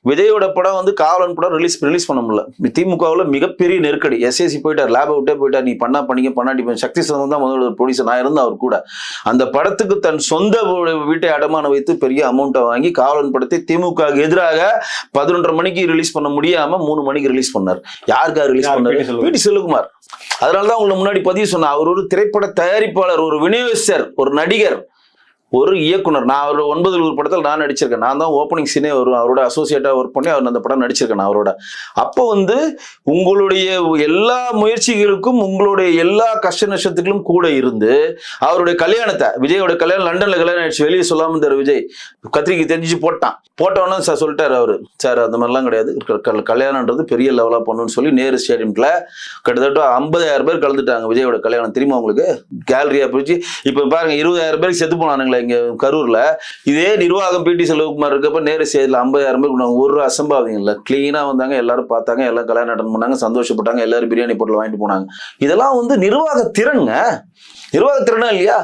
விஜயோட படம் வந்து காவலன் படம் ரிலீஸ் பண்ண முடியல. திமுகவில் மிகப்பெரிய நெருக்கடி. எஸ்ஏசி போயிட்டார், லேப விட்டே போயிட்டார். நீ பண்ணிக்க பண்ணாட்டி சக்தி சந்தம் தான் முதல்ல ப்ரொடியூசர், நான் இருந்தேன் அவர் கூட. அந்த படத்துக்கு தன் சொந்த வீட்டை அடமான வைத்து பெரிய அமௌண்ட்டை வாங்கி காவலன் படத்தை திமுக எதிராக 11:30 மணிக்கு ரிலீஸ் பண்ண முடியாம 3 மணிக்கு ரிலீஸ் பண்ணார். யாருக்காக ரிலீஸ் பண்ணாரு? வி.டி. செல்வகுமார். அதனாலதான் உங்களுக்கு முன்னாடி பதிவு சொன்ன, அவர் ஒரு திரைப்பட தயாரிப்பாளர், ஒரு விநியோகஸ்தர், ஒரு நடிகர், ஒரு இயக்குனர். நான் அவர் 9 படத்தில் நான் நடிச்சிருக்கேன். நான் தான் ஓப்பனிங் சீனே வரும், அவரோட அசோசியேட்டா ஒர்க் பண்ணி அவர் அந்த படம் நடிச்சிருக்கேன் அவரோட. அப்போ வந்து உங்களுடைய எல்லா முயற்சிகளுக்கும் உங்களுடைய எல்லா கஷ்ட நஷ்டத்துக்களும் கூட இருந்து அவருடைய கல்யாணத்தை, விஜயோட கல்யாணம் லண்டன்ல கல்யாணம் ஆயிடுச்சு, வெளியே சொல்லாம இருந்தார் விஜய். கத்திரிக்கை தெரிஞ்சு போட்டோன்னு சார் சொல்லிட்டாரு அவரு, சார் அந்த மாதிரிலாம் கிடையாது, கல்யாணம்ன்றது பெரிய லெவலா பண்ணணும்னு சொல்லி நேரு ஸ்டேடியம்ல கிட்டத்தட்ட 50,000 பேர் கலந்துட்டாங்க விஜயோட கல்யாணம். தெரியுமா உங்களுக்கு? கேலரியா போச்சு. இப்ப பாருங்க 20,000 பேருக்கு செத்து போனானுங்களே இங்க கரூர்ல. இதே நிர்வாகம் பி.டி. செல்வகுமார் இருக்கப்ப நேரு ஸ்டேஜ்ல 50,000 பேர் ஒரு அசம்பாவியம் இல்ல, கிளீனா வந்தாங்க, எல்லாரும் பார்த்தாங்க, எல்லாம் கல்யாணம் அட்டன் பண்ணாங்க, சந்தோஷப்பட்டாங்க, எல்லாரும் பிரியாணி பொருள் வாங்கிட்டு போனாங்க. இதெல்லாம் வந்து நிர்வாக திறன்ங்க. நிர்வாக திறனா இல்லையா?